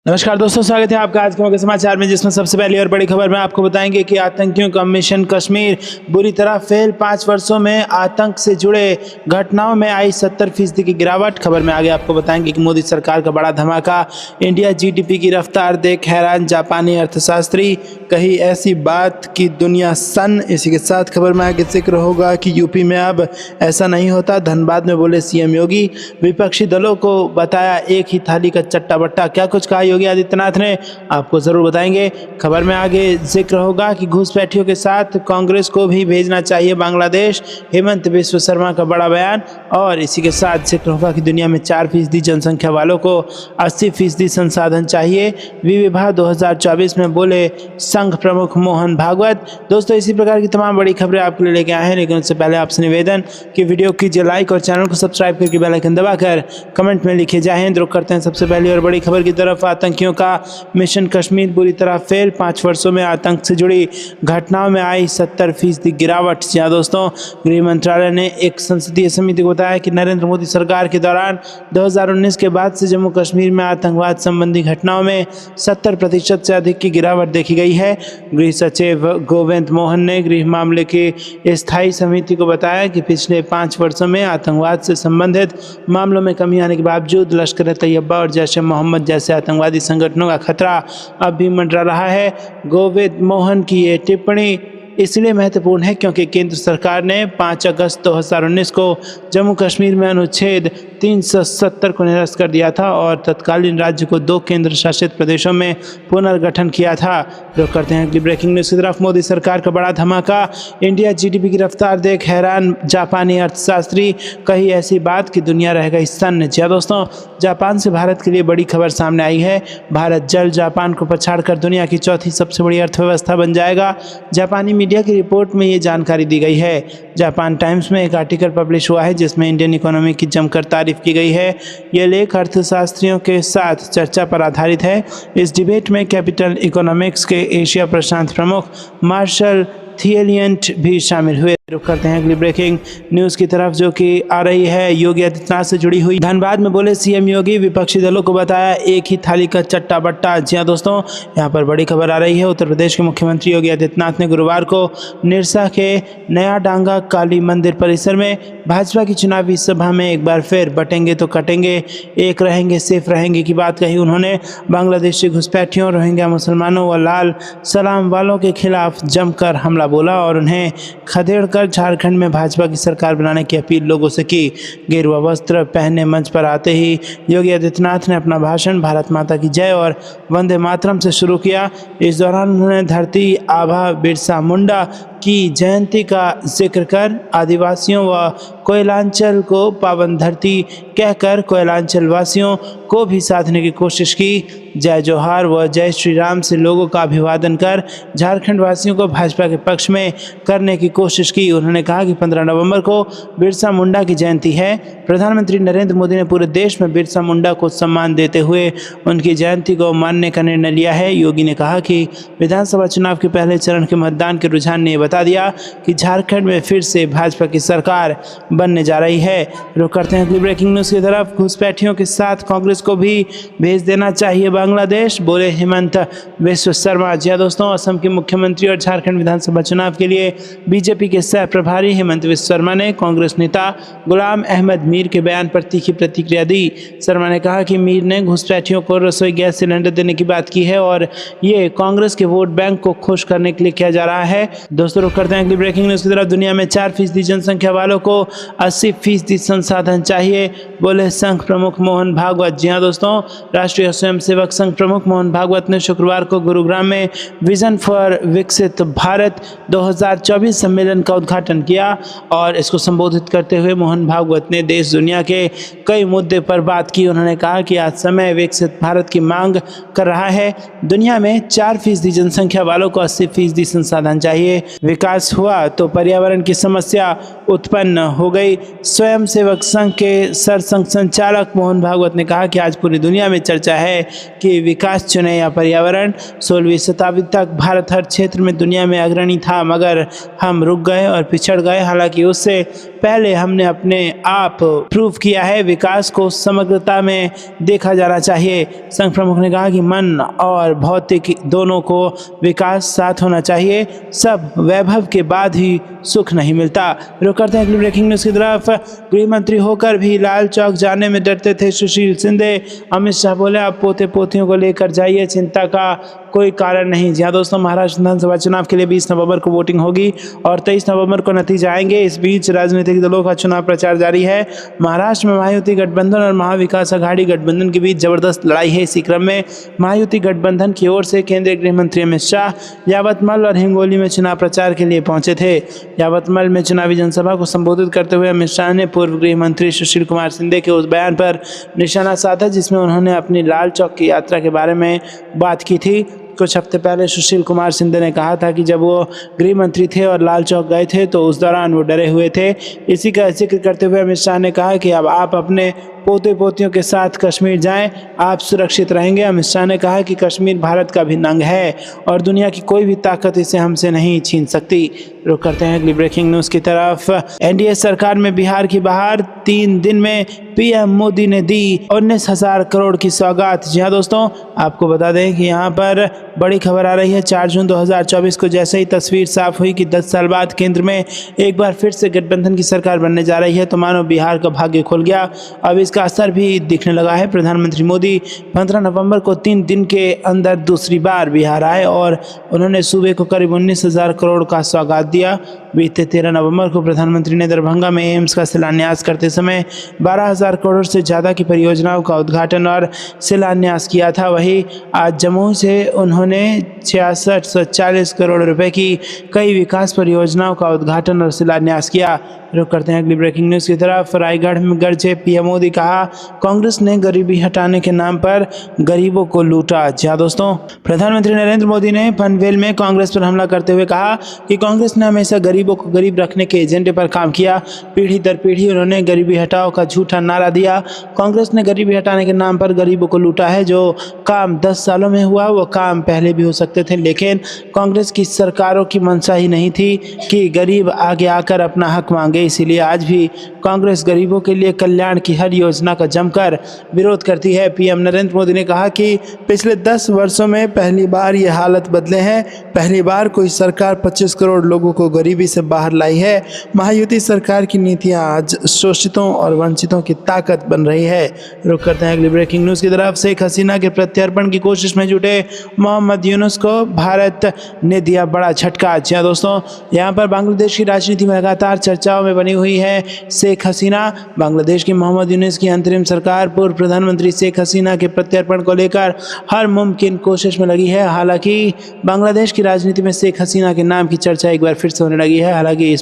नमस्कार दोस्तों, स्वागत है आपका आज के मौके समाचार में, जिसमें सबसे पहली और बड़ी खबर में आपको बताएंगे कि आतंकियों का मिशन कश्मीर बुरी तरह फेल। 5 वर्षों में आतंक से जुड़े घटनाओं में आई 70% की गिरावट। खबर में आगे आपको बताएंगे कि मोदी सरकार का बड़ा धमाका, इंडिया जीडीपी की रफ्तार देख हैरान जापानी अर्थशास्त्री, कही ऐसी बात कि दुनिया सन्न। इसी के साथ खबर में आगे जिक्र होगा कि यूपी में अब ऐसा नहीं होता, धनबाद में बोले सीएम योगी। विपक्षी दलों को बताया एक ही थाली का चट्टा बट्टा। क्या कुछ कहा योगी आदित्यनाथ ने, आपको जरूर बताएंगे। खबर में आगे जिक्र होगा कि घुसपैठियों के साथ कांग्रेस को भी भेजना चाहिए बांग्लादेश, हेमंत बिस्व शर्मा का बड़ा बयान। और इसी के साथ जिक्र होगा कि दुनिया में 4% जनसंख्या वालों को 80% संसाधन चाहिए, विवाह 2024 में बोले संघ प्रमुख मोहन भागवत। दोस्तों, इसी प्रकार की तमाम बड़ी खबरें आपके लिए लेके आए हैं, लेकिन उससे पहले आपसे निवेदन कि वीडियो कीजिए लाइक और चैनल को सब्सक्राइब करके बेल आइकन दबाकर कमेंट में लिखे जय हिंद। रुक करते हैं सबसे पहली और बड़ी खबर की तरफ। आतंकियों का मिशन कश्मीर बुरी तरह फेल। 5 वर्षों में आतंक से जुड़ी घटनाओं में आई 70% गिरावट। जी हाँ दोस्तों, गृह मंत्रालय ने एक संसदीय समिति को बताया कि नरेंद्र मोदी सरकार के दौरान 2019 के बाद से जम्मू कश्मीर में आतंकवाद संबंधी घटनाओं में 70% से अधिक की गिरावट देखी गई है। गृह सचिव गोविंद मोहन ने गृह मामले की स्थायी समिति को बताया कि पिछले 5 वर्षों में आतंकवाद से संबंधित मामलों में कमी आने के बावजूद लश्कर-ए-तैयबा और जैश-ए-मोहम्मद जैसे आतंकवादी संगठनों का खतरा अब भी मंडरा रहा है। गोविंद मोहन की ये टिप्पणी इसलिए महत्वपूर्ण है क्योंकि केंद्र सरकार ने 5 अगस्त 2019 को जम्मू कश्मीर में अनुच्छेद 370 को निरस्त कर दिया था और तत्कालीन राज्य को 2 केंद्र शासित प्रदेशों में पुनर्गठन किया था। रुक करते हैं अगली ब्रेकिंग न्यूज़ की तरफ। मोदी सरकार का बड़ा धमाका, इंडिया जीडीपी की रफ्तार देख हैरान जापानी अर्थशास्त्री, कही ऐसी बात कि दुनिया रह गई सन्न। जी हाँ दोस्तों, जापान से भारत के लिए बड़ी खबर सामने आई है। भारत जल्द जापान को पछाड़कर दुनिया की चौथी सबसे बड़ी अर्थव्यवस्था बन जाएगा। जापानी मीडिया की रिपोर्ट में ये जानकारी दी गई है। जापान टाइम्स में एक आर्टिकल पब्लिश हुआ है जिसमें इंडियन इकोनॉमी की जमकर तारीफ की गई है। यह लेख अर्थशास्त्रियों के साथ चर्चा पर आधारित है। इस डिबेट में कैपिटल इकोनॉमिक्स के एशिया प्रशांत प्रमुख मार्शल थिएलियंट भी शामिल हुए। रुक करते हैं अगली ब्रेकिंग न्यूज़ की तरफ, जो कि आ रही है योगी आदित्यनाथ से जुड़ी हुई। धनबाद में बोले सीएम योगी, विपक्षी दलों को बताया एक ही थाली का चट्टा बट्टा। जी हाँ दोस्तों, यहाँ पर बड़ी खबर आ रही है। उत्तर प्रदेश के मुख्यमंत्री योगी आदित्यनाथ ने गुरुवार को निरसा के नया डांगा काली मंदिर परिसर में भाजपा की चुनावी सभा में एक बार फिर बटेंगे तो कटेंगे, एक रहेंगे सेफ रहेंगे की बात कही। उन्होंने बांग्लादेशी घुसपैठियों, रोहिंग्या मुसलमानों व लाल सलाम वालों के खिलाफ जमकर हमला बोला और उन्हें खदेड़कर झारखंड में भाजपा की सरकार बनाने की अपील लोगों से की। गेरुआ वस्त्र पहने मंच पर आते ही योगी आदित्यनाथ ने अपना भाषण भारत माता की जय और वंदे मातरम से शुरू किया। इस दौरान उन्होंने धरती आभा बिरसा मुंडा की जयंती का जिक्र कर आदिवासियों व कोयलांचल को पावन धरती कहकर कोयलांचल वासियों को भी साधने की कोशिश की। जय जोहार व जय श्री राम से लोगों का अभिवादन कर झारखंड वासियों को भाजपा के पक्ष में करने की कोशिश की। उन्होंने कहा कि 15 नवंबर को बिरसा मुंडा की जयंती है। प्रधानमंत्री नरेंद्र मोदी ने पूरे देश में बिरसा मुंडा को सम्मान देते हुए उनकी जयंती को मानने का निर्णय लिया है। योगी ने कहा कि विधानसभा चुनाव के पहले चरण के मतदान के रुझान ने बता दिया कि झारखंड में फिर से भाजपा की सरकार बनने जा रही है। रुक करते हैं अगली ब्रेकिंग न्यूज़ की तरफ। घुसपैठियों के साथ कांग्रेस को भी भेज देना चाहिए बांग्लादेश, बोले हेमंत बिस्व शर्मा। जी दोस्तों, असम के मुख्यमंत्री और झारखंड विधानसभा चुनाव के लिए बीजेपी के सह प्रभारी हेमंत बिस्व शर्मा ने कांग्रेस नेता गुलाम अहमद मीर के बयान पर तीखी प्रतिक्रिया दी। शर्मा ने कहा कि मीर ने घुसपैठियों को रसोई गैस सिलेंडर देने की बात की है और ये कांग्रेस के वोट बैंक को खुश करने के लिए किया जा रहा है। दोस्तों, रुक करते हैं अगली ब्रेकिंग न्यूज़ की तरफ। दुनिया में 4% जनसंख्या वालों को 80% संसाधन चाहिए, बोले संघ प्रमुख मोहन भागवत। जी हाँ दोस्तों, राष्ट्रीय स्वयंसेवक संघ प्रमुख मोहन भागवत ने शुक्रवार को गुरुग्राम में विजन फॉर विकसित भारत 2024 सम्मेलन का उद्घाटन किया और इसको संबोधित करते हुए मोहन भागवत ने देश दुनिया के कई मुद्दे पर बात की। उन्होंने कहा कि आज समय विकसित भारत की मांग कर रहा है। दुनिया में 4% जनसंख्या वालों को 80% संसाधन चाहिए। विकास हुआ तो पर्यावरण की समस्या उत्पन्न हो गई। स्वयंसेवक संघ के सरसंघ संचालक मोहन भागवत ने कहा कि आज पूरी दुनिया में चर्चा है कि विकास चुने या पर्यावरण। 16वीं शताब्दी तक भारत हर क्षेत्र में दुनिया में अग्रणी था, मगर हम रुक गए और पिछड़ गए। हालांकि उससे पहले हमने अपने आप प्रूव किया है। विकास को समग्रता में देखा जाना चाहिए। संघ प्रमुख ने कहा कि मन और भौतिक दोनों को विकास साथ होना चाहिए। सब वैभव के बाद ही सुख नहीं मिलता। रुक करते हैं अगली ब्रेकिंग न्यूज की तरफ। गृह मंत्री होकर भी लाल चौक जाने में डरते थे सुशील शिंदे। अमित शाह बोले आप पोते पोतियों को लेकर जाइए, चिंता का कोई कारण नहीं। जी हाँ दोस्तों, महाराष्ट्र विधानसभा चुनाव के लिए 20 नवंबर को वोटिंग होगी और 23 नवंबर को नतीजे आएंगे। इस बीच राजनीतिक दलों का चुनाव प्रचार जारी है। महाराष्ट्र में महायुति गठबंधन और महाविकास अघाड़ी गठबंधन के बीच जबरदस्त लड़ाई है। इसी क्रम में महायुति गठबंधन की ओर से केंद्रीय गृह मंत्री अमित शाह यावतमल और हिंगोली में चुनाव प्रचार के लिए पहुंचे थे। यावतमल में चुनावी जनसभा को संबोधित करते हुए अमित शाह ने पूर्व गृह मंत्री सुशील कुमार शिंदे के उस बयान पर निशाना साधा जिसमें उन्होंने अपनी लाल चौक की यात्रा के बारे में बात की थी। कुछ हफ्ते पहले सुशील कुमार शिंदे ने कहा था कि जब वो गृह मंत्री थे और लाल चौक गए थे तो उस दौरान वो डरे हुए थे। इसी का जिक्र करते हुए अमित शाह ने कहा कि अब आप अपने पोते पोतियों के साथ कश्मीर जाएं, आप सुरक्षित रहेंगे। अमित शाह ने कहा कि कश्मीर भारत का अभिन्न अंग है और दुनिया की कोई भी ताकत इसे हमसे नहीं छीन सकती। रुक करते हैं अगली ब्रेकिंग न्यूज की तरफ। एनडीए सरकार में बिहार की बहार, 3 दिन में पीएम मोदी ने दी 19,000 करोड़ की सौगात। जी हाँ दोस्तों, आपको बता दें कि यहाँ पर बड़ी खबर आ रही है। 4 जून 2024 को जैसे ही तस्वीर साफ हुई कि 10 साल बाद केंद्र में एक बार फिर से गठबंधन की सरकार बनने जा रही है तो मानो बिहार का भाग्य खुल गया। अब इसका असर भी दिखने लगा है। प्रधानमंत्री मोदी 15 नवंबर को 3 दिन के अंदर दूसरी बार बिहार आए और उन्होंने सूबे को करीब 19,000 करोड़ का सौगात दिया। बीते 13 नवंबर को प्रधानमंत्री ने दरभंगा में एम्स का शिलान्यास करते समय 12,000 करोड़ से ज़्यादा की परियोजनाओं का उद्घाटन और शिलान्यास किया था। वहीं आज जम्मू से उन्होंने 6640 करोड़ रुपए की कई विकास परियोजनाओं का उद्घाटन और शिलान्यास किया। रुक करते हैं अगली ब्रेकिंग न्यूज़ की तरफ। रायगढ़ में गरजे पीएम मोदी, कहा कांग्रेस ने गरीबी हटाने के नाम पर गरीबों को लूटा। जी हाँ दोस्तों, प्रधानमंत्री नरेंद्र मोदी ने पनवेल में कांग्रेस पर हमला करते हुए कहा कि कांग्रेस ने हमेशा गरीबों को गरीब रखने के एजेंडे पर काम किया। पीढ़ी दर पीढ़ी उन्होंने गरीबी हटाओ का झूठा नारा दिया। कांग्रेस ने गरीबी हटाने के नाम पर गरीबों को लूटा है। जो काम 10 सालों में हुआ वो काम पहले भी हो सकते थे, लेकिन कांग्रेस की सरकारों की मंशा ही नहीं थी कि गरीब आगे आकर अपना हक मांगे। इसीलिए आज भी कांग्रेस गरीबों के लिए कल्याण की हर योजना का जमकर विरोध करती है। पीएम नरेंद्र मोदी ने कहा कि पिछले 10 वर्षों में पहली बार ये हालत बदले हैं। पहली बार कोई सरकार 25 करोड़ लोगों को गरीबी से बाहर लाई है। महायुति सरकार की नीतियां आज शोषितों और वंचितों की ताकत बन रही है। रुक करते हैं अगली ब्रेकिंग न्यूज़ की तरफ। शेख हसीना के प्रत्यर्पण की कोशिश में जुटे मोहम्मद यूनुस को भारत ने दिया बड़ा झटका। जी हाँ दोस्तों, यहाँ पर बांग्लादेश की राजनीति में लगातार चर्चाओं में बनी हुई है शेख हसीना। बांग्लादेश की मोहम्मद यूनुस की अंतरिम सरकार पूर्व प्रधानमंत्री शेख हसीना के प्रत्यर्पण को लेकर हर मुमकिन कोशिश में लगी है। हालांकि बांग्लादेश की राजनीति में शेख हसीना के नाम की चर्चा एक बार फिर से होने लगी है। हालांकि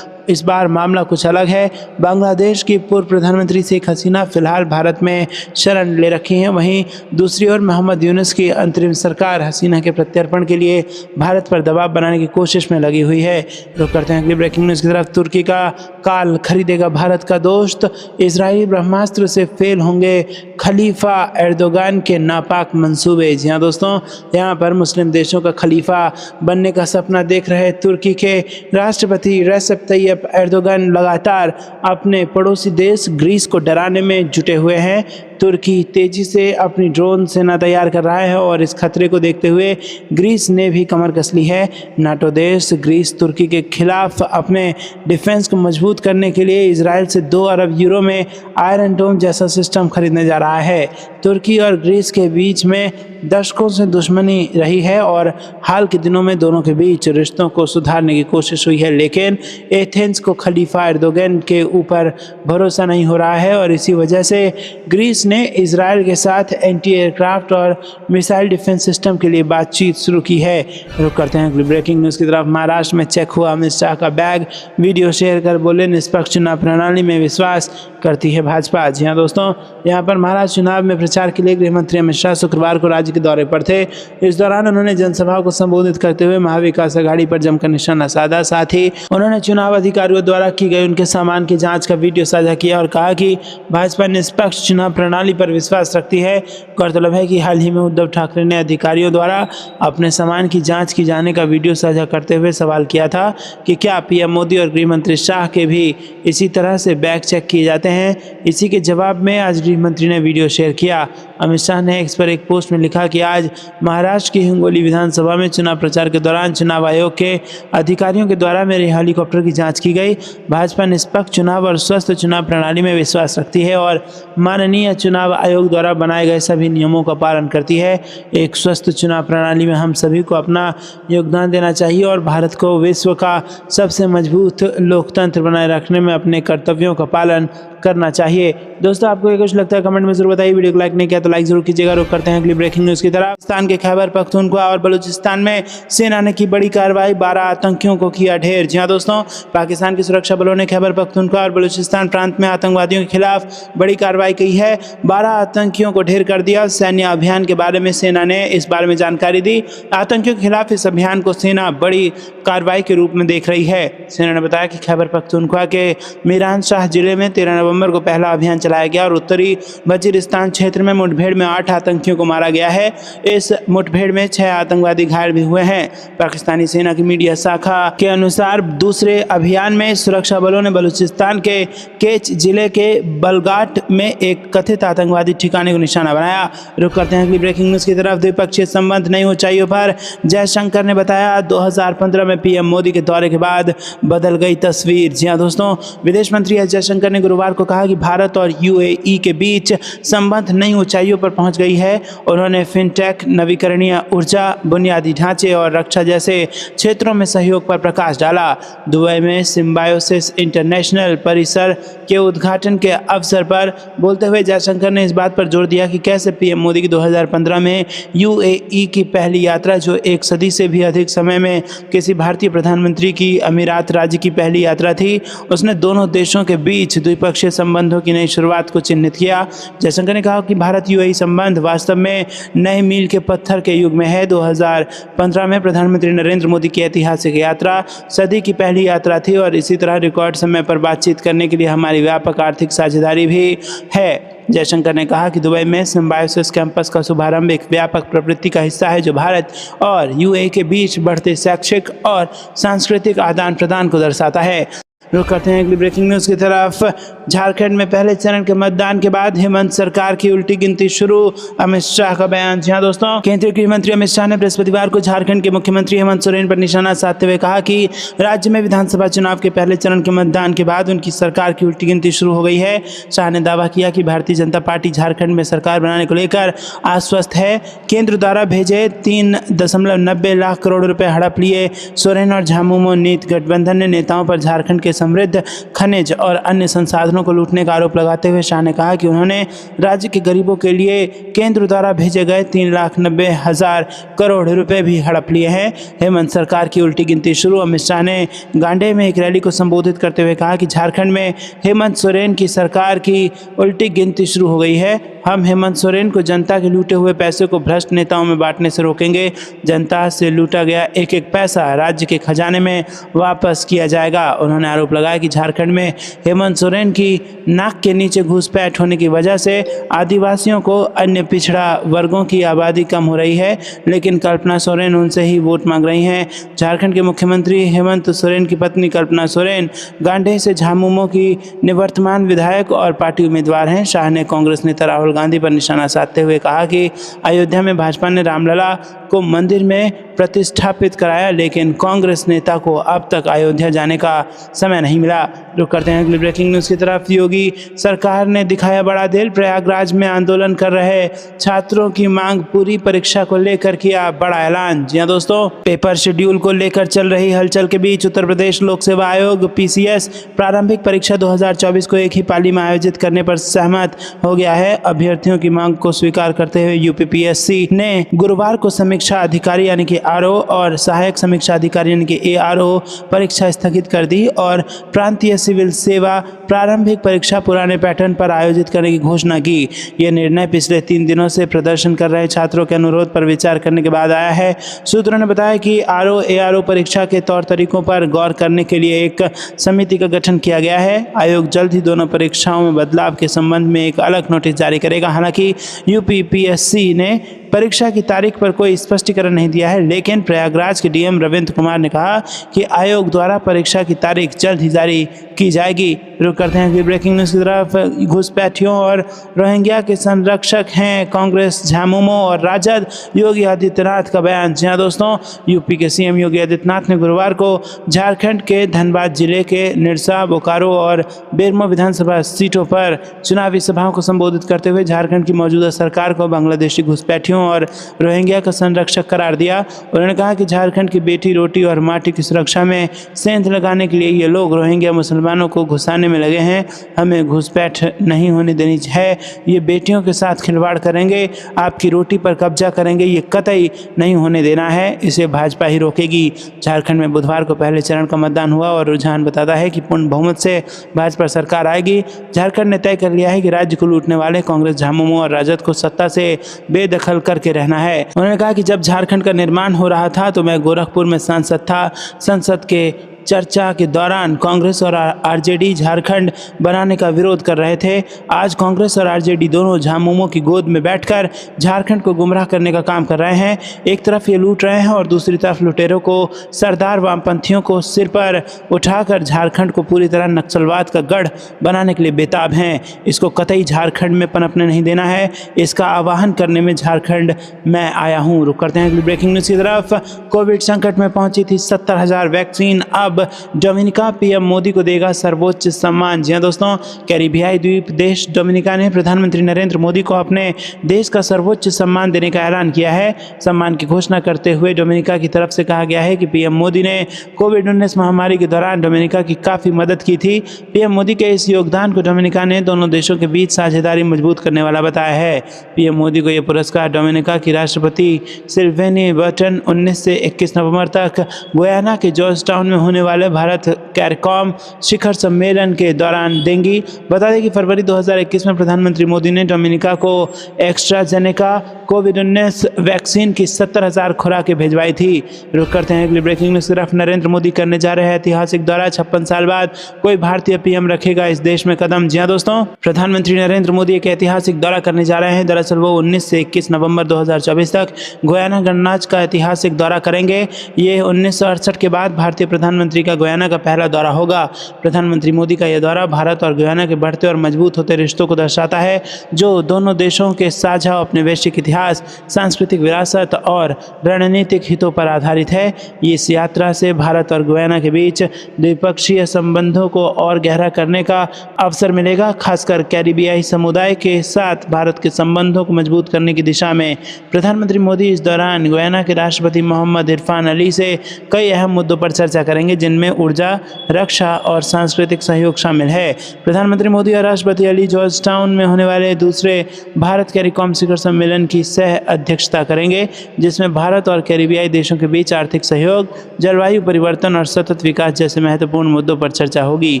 इस बार मामला कुछ अलग है। बांग्लादेश की पूर्व प्रधानमंत्री शेख हसीना फिलहाल भारत में शरण ले रखी हैं। वहीं दूसरी ओर मोहम्मद यूनुस की अंतरिम सरकार हसीना के प्रत्यर्पण के लिए भारत पर दबाव बनाने की कोशिश में लगी हुई है। रुक करते हैं अगली ब्रेकिंग न्यूज़ की तरफ। तुर्की का काल खरीदेगा भारत का दोस्त, इजरायली ब्रह्मास्त्र से फेल होंगे खलीफा एर्दोगान के नापाक मंसूबे। जी हाँ दोस्तों, यहाँ पर मुस्लिम देशों का खलीफा बनने का सपना देख रहे तुर्की के राष्ट्रपति रेसेप तैयब एर्दोगान लगातार अपने पड़ोसी देश ग्रीस को डराने में जुटे हुए हैं। तुर्की तेजी से अपनी ड्रोन सेना तैयार कर रहा है और इस खतरे को देखते हुए ग्रीस ने भी कमर कस ली है। नाटो देश ग्रीस तुर्की के खिलाफ अपने डिफेंस को मजबूत करने के लिए इजराइल से 2 अरब यूरो में आयरन डोम जैसा सिस्टम खरीदने जा रहा है। तुर्की और ग्रीस के बीच में दशकों से दुश्मनी रही है और हाल के दिनों में दोनों के बीच रिश्तों को सुधारने की कोशिश हुई है, लेकिन एथेंस को खलीफा एर्दोगान के ऊपर भरोसा नहीं हो रहा है और इसी वजह से ग्रीस ने इजराइल के साथ एंटी एयरक्राफ्ट और मिसाइल डिफेंस सिस्टम के लिए बातचीत शुरू की है। रुक करते हैं अगली ब्रेकिंग न्यूज़ की तरफ। महाराष्ट्र में चेक हुआ अमित शाह का बैग, वीडियो शेयर कर बोले निष्पक्ष चुनाव प्रणाली में विश्वास करती है भाजपा। जी हाँ दोस्तों, यहाँ पर महाराष्ट्र चुनाव में प्रचार के लिए गृह मंत्री अमित शाह शुक्रवार को राज्य के दौरे पर थे। इस दौरान उन्होंने जनसभा को संबोधित करते हुए महाविकास आघाड़ी पर जमकर निशाना साधा। साथ ही उन्होंने चुनाव अधिकारियों द्वारा की गई उनके सामान की जांच का वीडियो साझा किया और कहा कि भाजपा निष्पक्ष चुनाव प्रणाली पर विश्वास रखती है। गौरतलब है कि हाल ही में उद्धव ठाकरे ने अधिकारियों द्वारा अपने सामान की जांच की जाने का वीडियो साझा करते हुए सवाल किया था कि क्या पीएम मोदी और गृह मंत्री शाह के भी इसी तरह से बैग चेक किए जाते हैं। इसी के जवाब में आज गृह मंत्री ने वीडियो शेयर किया। अमित शाह ने इस पर एक पोस्ट में लिखा कि आज महाराष्ट्र की हिंगोली विधानसभा में चुनाव प्रचार के दौरान चुनाव आयोग के अधिकारियों के द्वारा मेरे हेलीकॉप्टर की जांच की गई। भाजपा निष्पक्ष चुनाव और स्वस्थ चुनाव प्रणाली में विश्वास रखती है और माननीय चुनाव आयोग द्वारा बनाए गए सभी नियमों का पालन करती है। एक स्वस्थ चुनाव प्रणाली में हम सभी को अपना योगदान देना चाहिए और भारत को विश्व का सबसे मजबूत लोकतंत्र बनाए रखने में अपने कर्तव्यों का पालन करना चाहिए। दोस्तों, आपको ये कुछ लगता है कमेंट में जरूर बताइए। वीडियो को लाइक नहीं किया तो लाइक जरूर कीजिएगा। रुक करते हैं अगली ब्रेकिंग न्यूज की तरफ। पाकिस्तान के खैबर पख्तूनख्वा और बलूचिस्तान में सेना ने की बड़ी कार्रवाई, 12 आतंकियों को किया ढेर। जी हां दोस्तों, पाकिस्तान की सुरक्षा बलों ने खैबर पख्तूनख्वा और बलूचिस्तान प्रांत में आतंकवादियों के खिलाफ बड़ी कार्रवाई की है। 12 आतंकियों को ढेर कर दिया। सैन्य अभियान के बारे में सेना ने इस बारे में जानकारी दी। आतंकियों के खिलाफ इस अभियान को सेना बड़ी कार्रवाई के रूप में देख रही है। सेना ने बताया कि खैबर पख्तूनख्वा के मीरान शाह जिले में 13 नवंबर को पहला अभियान चलाया गया और उत्तरी वजीरिस्तान क्षेत्र में मुठभेड़ में 8 आतंकियों को मारा गया है। इस मुठभेड़ में 6 आतंकवादी घायल भी हुए हैं। पाकिस्तानी सेना की मीडिया शाखा के अनुसार दूसरे अभियान में सुरक्षा बलों ने बलूचिस्तान के केच जिले के बलगाट में एक कथित आतंकवादी ठिकाने को निशाना बनाया। रुक करते हैं अगली ब्रेकिंग न्यूज की तरफ। द्विपक्षीय संबंध नई ऊंचाइयों पर, जयशंकर ने बताया। 2015 में पीएम मोदी के दौरे के बाद बदल गई तस्वीर। जी हां दोस्तों, विदेश मंत्री एस जयशंकर ने गुरुवार को कहा कि भारत और यूएई के बीच संबंध नई ऊंचाइयों पर पहुंच गई है। उन्होंने फिनटेक, नवीकरणीय ऊर्जा, बुनियादी ढांचे और रक्षा जैसे क्षेत्रों में सहयोग पर प्रकाश डाला। दुबई में सिम्बायोसिस इंटरनेशनल परिसर के उद्घाटन के अवसर पर बोलते हुए जयशंकर ने इस बात पर जोर दिया कि कैसे पीएम मोदी की 2015 में यूएई की पहली यात्रा, जो एक सदी से भी अधिक समय में किसी भारतीय प्रधानमंत्री की अमीरात राज्य की पहली यात्रा थी, उसने दोनों देशों के बीच द्विपक्षीय संबंधों की नई शुरुआत को चिन्हित किया। जयशंकर ने कहा कि भारत यूएई संबंध वास्तव में नए मील के पत्थर के युग में है। 2015 में प्रधानमंत्री नरेंद्र मोदी की ऐतिहासिक यात्रा सदी की पहली यात्रा थी और इसी तरह रिकॉर्ड समय पर बातचीत करने के लिए हमारी व्यापक आर्थिक साझेदारी भी है। जयशंकर ने कहा कि दुबई में सिम्बायोसिस कैंपस का शुभारंभ एक व्यापक प्रवृत्ति का हिस्सा है जो भारत और यूएई के बीच बढ़ते शैक्षिक और सांस्कृतिक आदान प्रदान को दर्शाता है। रुक करते हैं अगली ब्रेकिंग न्यूज की तरफ। झारखंड में पहले चरण के मतदान के बाद हेमंत सरकार की उल्टी गिनती शुरू, अमित शाह का बयान। जी हां दोस्तों, केंद्रीय गृह मंत्री अमित शाह ने बृहस्पतिवार को झारखंड के मुख्यमंत्री हेमंत सोरेन पर निशाना साधते हुए कहा कि राज्य में विधानसभा चुनाव के पहले चरण के मतदान के बाद उनकी सरकार की उल्टी गिनती शुरू हो गई है। शाह ने दावा किया कि भारतीय जनता पार्टी झारखंड में सरकार बनाने को लेकर आश्वस्त है। केंद्र द्वारा भेजे 3.90 लाख करोड़ रुपए हड़प लिए सोरेन और झामुमो नीत गठबंधन ने नेताओं पर झारखंड के समृद्ध खनिज और अन्य संसाधनों को लूटने का आरोप लगाते हुए शाह ने कहा कि उन्होंने राज्य के गरीबों के लिए केंद्र द्वारा भेजे गए 3,90,000 करोड़ रुपए भी हड़प लिए हैं। हेमंत सरकार की उल्टी गिनती शुरू। अमित शाह ने गांडे में एक रैली को संबोधित करते हुए कहा कि झारखंड में हेमंत सोरेन की सरकार की उल्टी गिनती शुरू हो गई है। हम हेमंत सोरेन को जनता के लूटे हुए पैसे को भ्रष्ट नेताओं में बांटने से रोकेंगे। जनता से लूटा गया एक एक पैसा राज्य के खजाने में वापस किया जाएगा। उन्होंने आरोप लगाया कि झारखंड में हेमंत सोरेन की नाक के नीचे घुसपैठ होने की वजह से आदिवासियों को अन्य पिछड़ा वर्गों की आबादी कम हो रही है, लेकिन कल्पना सोरेन उनसे ही वोट मांग रही हैं। झारखंड के मुख्यमंत्री हेमंत सोरेन की पत्नी कल्पना सोरेन गांडे से झामुमो की निवर्तमान विधायक और पार्टी उम्मीदवार हैं। शाह ने कांग्रेस नेता राहुल गांधी पर निशाना साधते हुए कहा कि अयोध्या में भाजपा ने रामलला को मंदिर में प्रतिष्ठापित कराया, लेकिन कांग्रेस नेता को अब तक अयोध्या जाने का समय नहीं मिला। रुक करते हैं अगली ब्रेकिंग न्यूज की तरफ। योगी सरकार ने दिखाया बड़ा दिल, प्रयागराज में आंदोलन कर रहे छात्रों की मांग पूरी परीक्षा को लेकर किया बड़ा ऐलान। जी हां दोस्तों, पेपर शेड्यूल को लेकर चल रही हलचल के बीच उत्तर प्रदेश लोक सेवा आयोग पीसीएस प्रारंभिक परीक्षा 2024 को एक ही पाली में आयोजित करने पर सहमत हो गया है। अभ्यर्थियों की मांग को स्वीकार करते हुए यूपीपीएससी ने गुरुवार को समीक्षा अधिकारी यानी कि आरओ और सहायक समीक्षा अधिकारी यानी कि एआरओ परीक्षा स्थगित कर दी और प्रांतीय सिविल सेवा प्रारंभिक परीक्षा पुराने पैटर्न पर आयोजित करने की घोषणा की। यह निर्णय पिछले 3 दिनों से प्रदर्शन कर रहे छात्रों के अनुरोध पर विचार करने के बाद आया है। सूत्रों ने बताया कि आरओ एआरओ परीक्षा के तौर तरीकों पर गौर करने के लिए एक समिति का गठन किया गया है। आयोग जल्द ही दोनों परीक्षाओं में बदलाव के संबंध में एक अलग नोटिस जारी करेगा। हालांकि यूपीपीएससी ने परीक्षा की तारीख पर कोई स्पष्टीकरण नहीं दिया है, लेकिन प्रयागराज के डीएम रविंद्र कुमार ने कहा कि आयोग द्वारा परीक्षा की तारीख जल्द ही जारी की जाएगी। रुक करते हैं कि ब्रेकिंग न्यूज़ की तरफ। घुसपैठियों और रोहिंग्या के संरक्षक हैं कांग्रेस, झामुमो और राजद, योगी आदित्यनाथ का बयान। जी हाँ दोस्तों, यूपी के सीएम योगी आदित्यनाथ ने गुरुवार को झारखंड के धनबाद जिले के निरसा, बोकारो और बेरमो विधानसभा सीटों पर चुनावी सभाओं को संबोधित करते हुए झारखंड की मौजूदा सरकार को बांग्लादेशी घुसपैठियों और रोहिंग्या का संरक्षक करार दिया। उन्होंने कहा कि झारखंड की बेटी, रोटी और माटी की सुरक्षा में सेंध लगाने के लिए ये लोग रोहिंग्या मुसलमानों को घुसाने में लगे हैं। हमें घुसपैठ नहीं होने देनी है। ये बेटियों के साथ खिलवाड़ करेंगे, आपकी रोटी पर कब्जा करेंगे, ये कतई नहीं होने देना है। इसे भाजपा ही रोकेगी। झारखंड में बुधवार को पहले चरण का मतदान हुआ और रुझान बताता है कि पूर्ण बहुमत से भाजपा सरकार आएगी। झारखंड ने तय कर लिया है कि राज्य को लूटने वाले कांग्रेस, झामुमो और राजद को सत्ता से बेदखल करके रहना है। उन्होंने कहा कि जब झारखंड का निर्माण हो रहा था तो मैं गोरखपुर में सांसद था। संसद के चर्चा के दौरान कांग्रेस और आरजेडी झारखंड बनाने का विरोध कर रहे थे। आज कांग्रेस और आरजेडी दोनों झामुमो की गोद में बैठकर झारखंड को गुमराह करने का काम कर रहे हैं। एक तरफ ये लूट रहे हैं और दूसरी तरफ लुटेरों को, सरदार वामपंथियों को सिर पर उठाकर झारखंड को पूरी तरह नक्सलवाद का गढ़ बनाने के लिए बेताब हैं। इसको कतई झारखंड में पनपने नहीं देना है। इसका आह्वान करने में झारखंड मैं आया हूँ। रुक करते हैं ब्रेकिंग न्यूज़ की तरफ। कोविड संकट में पहुंची थी 70,000 वैक्सीन, अब डोमिनिका पीएम मोदी को देगा सर्वोच्च सम्मान। जी हाँ दोस्तों, कैरिबियाई द्वीप देश डोमिनिका ने प्रधानमंत्री नरेंद्र मोदी को अपने देश का सर्वोच्च सम्मान देने का ऐलान किया है। सम्मान की घोषणा करते हुए डोमिनिका की तरफ से कहा गया है कि पीएम मोदी ने कोविड-19 महामारी के दौरान डोमिनिका की काफ़ी मदद की थी। पीएम मोदी के इस योगदान को डोमिनिका ने दोनों देशों के बीच साझेदारी मजबूत करने वाला बताया है। पीएम मोदी को यह पुरस्कार डोमिनिका की राष्ट्रपति सिल्वेनी बर्टन 19 से 21 नवंबर तक गुयाना के जॉर्ज टाउन में होने वाले भारत कैरिकॉम शिखर सम्मेलन के दौरान देंगी। बता दें कि फरवरी 2021 में प्रधानमंत्री मोदी ने डोमिनिका को एस्ट्राजेनेका कोविड-19 वैक्सीन की 70,000 खुराकें भिजवाई थी। रुक करते हैं अगली ब्रेकिंग न्यूज़ की तरफ। नरेंद्र मोदी करने जा रहे हैं ऐतिहासिक दौरा। 56 साल बाद कोई भारतीय पीएम रखेगा इस देश में कदम। जी हाँ दोस्तों, प्रधानमंत्री नरेंद्र मोदी एक ऐतिहासिक दौरा करने जा रहे हैं। दरअसल वो 19 से 21 नवंबर 2024 तक गुयाना गणराज्य का ऐतिहासिक दौरा करेंगे। ये 1968 के बाद भारतीय प्रधानमंत्री का गुयाना का पहला दौरा होगा। प्रधानमंत्री मोदी का यह दौरा भारत और गुयाना के बढ़ते और मजबूत होते रिश्तों को दर्शाता है, जो दोनों देशों के साझा अपने वैश्विक इतिहास, सांस्कृतिक विरासत और रणनीतिक हितों पर आधारित है। इस यात्रा से भारत और गुयाना के बीच द्विपक्षीय संबंधों को और गहरा करने का अवसर मिलेगा। खासकर कैरिबियाई समुदाय के साथ भारत के संबंधों को मजबूत करने की दिशा में प्रधानमंत्री मोदी इस दौरान गुयाना के राष्ट्रपति मोहम्मद इरफान अली से कई अहम मुद्दों पर चर्चा करेंगे, जिनमें ऊर्जा, रक्षा और सांस्कृतिक सहयोग शामिल है। प्रधानमंत्री मोदी और राष्ट्रपति अली जॉर्ज टाउन में होने वाले दूसरे भारत कैरिकॉम शिखर सम्मेलन की सह अध्यक्षता करेंगे, जिसमें भारत और कैरिबियाई देशों के बीच आर्थिक सहयोग, जलवायु परिवर्तन और सतत विकास जैसे महत्वपूर्ण मुद्दों पर चर्चा होगी।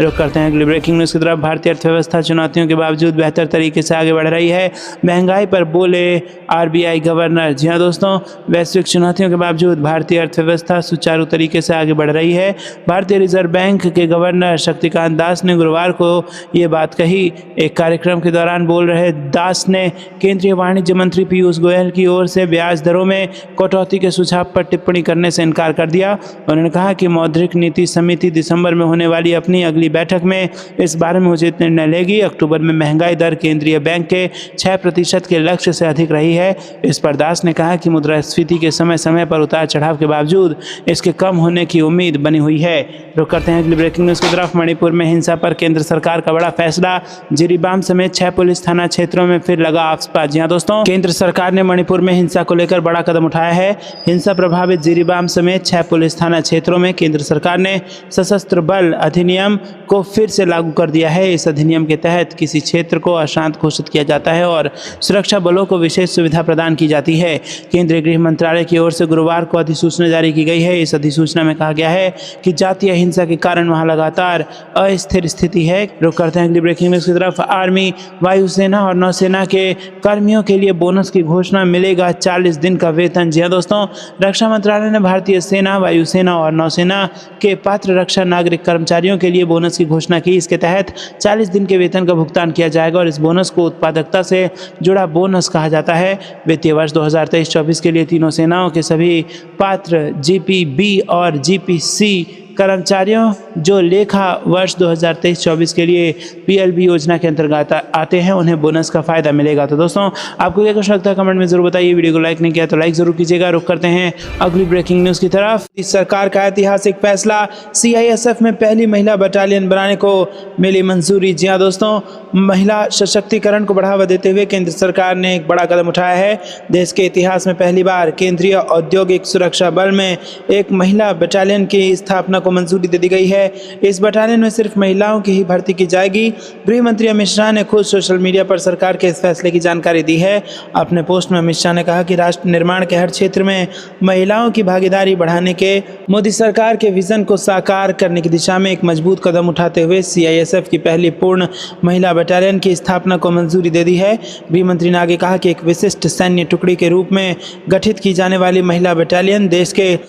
रुक करते हैं अगली ब्रेकिंग न्यूज़ की तरफ। भारतीय अर्थव्यवस्था चुनौतियों के बावजूद बेहतर तरीके से आगे बढ़ रही है, महंगाई पर बोले आरबीआई गवर्नर। जी हाँ दोस्तों, वैश्विक चुनौतियों के बावजूद भारतीय अर्थव्यवस्था सुचारू तरीके से आगे बढ़ रही है। भारतीय रिजर्व बैंक के गवर्नर शक्तिकांत दास ने गुरुवार को ये बात कही। एक कार्यक्रम के दौरान बोल रहे दास ने केंद्रीय वाणिज्य मंत्री पीयूष गोयल की ओर से ब्याज दरों में कटौती के सुझाव पर टिप्पणी करने से इनकार कर दिया। उन्होंने कहा कि मौद्रिक नीति समिति दिसंबर में होने वाली अपनी अगली बैठक में इस बारे में उचित निर्णय लेगी। अक्टूबर में महंगाई दर केंद्रीय बैंक के 6% के लक्ष्य से अधिक रही है। इस पर दास ने कहा कि मुद्रास्फीति के समय समय पर उतार चढ़ाव के बावजूद इसके कम होने की उम्मीद बनी हुई है। रुक करते हैं अगली ब्रेकिंग न्यूज़ की तरफ। मणिपुर में हिंसा पर केंद्र सरकार का बड़ा फैसला, जिरीबाम समेत 6 पुलिस थाना क्षेत्रों में फिर लगा आतंकवाद। जी हां दोस्तों, केंद्र सरकार ने मणिपुर में हिंसा को लेकर बड़ा कदम उठाया है। हिंसा प्रभावित जिरीबाम समेत 6 पुलिस थाना क्षेत्रों में केंद्र सरकार ने सशस्त्र बल अधिनियम को फिर से लागू कर दिया है। इस अधिनियम के तहत किसी क्षेत्र को अशांत घोषित किया जाता है और सुरक्षा बलों को विशेष सुविधा प्रदान की जाती है। केंद्रीय गृह मंत्रालय की ओर से गुरुवार को अधिसूचना जारी की गई है। इस अधिसूचना में कहा गया है कि जातीय हिंसा के कारण वहां लगातार अस्थिर स्थिति है। रुक करते हैं अगली ब्रेकिंग न्यूज़ की तरफ। आर्मी, वायुसेना और नौसेना के कर्मियों के लिए बोनस की घोषणा, मिलेगा 40 दिन का वेतन। जी हां दोस्तों, रक्षा मंत्रालय ने भारतीय सेना, वायुसेना और नौसेना के पात्र रक्षा नागरिक कर्मचारियों के लिए बोनस की घोषणा की। इसके तहत 40 दिन के वेतन का भुगतान किया जाएगा और इस बोनस को उत्पादकता से जुड़ा बोनस कहा जाता है। वित्तीय वर्ष 2023-24 के लिए तीनों सेनाओं के सभी पात्र जीपी-बी और जीपी-सी कर्मचारियों जो लेखा वर्ष 2023-24 के लिए पीएलबी योजना के अंतर्गत आते हैं, उन्हें बोनस का फायदा मिलेगा। तो दोस्तों, आपको क्या कुछ लगता है कमेंट में जरूर बताइए। वीडियो को लाइक नहीं किया तो लाइक जरूर कीजिएगा। रुक करते हैं अगली ब्रेकिंग न्यूज़ की तरफ। इस सरकार का ऐतिहासिक फैसला, सीआईएसएफ में पहली महिला बटालियन बनाने को मिली मंजूरी। जी हाँ दोस्तों, महिला सशक्तिकरण को बढ़ावा देते हुए केंद्र सरकार ने एक बड़ा कदम उठाया है। देश के इतिहास में पहली बार केंद्रीय औद्योगिक सुरक्षा बल में एक महिला बटालियन की स्थापना को मंजूरी दे दी गई है। इस बटालियन में सिर्फ महिलाओं की ही भर्ती की जाएगी। गृह मंत्री अमित शाह ने खुद सोशल मीडिया पर सरकार के इस फैसले की जानकारी दी है। अपने पोस्ट में अमित शाह ने कहा कि राष्ट्र निर्माण के हर क्षेत्र में महिलाओं की भागीदारी बढ़ाने के मोदी सरकार के विजन को साकार करने की दिशा में एक मजबूत कदम उठाते हुए सीआईएसएफ की पहली पूर्ण महिला बटालियन की स्थापना को मंजूरी दे दी है। गृह मंत्री ने आगे कहा कि एक विशिष्ट सैन्य टुकड़ी के रूप में गठित की जाने वाली महिला बटालियन देश के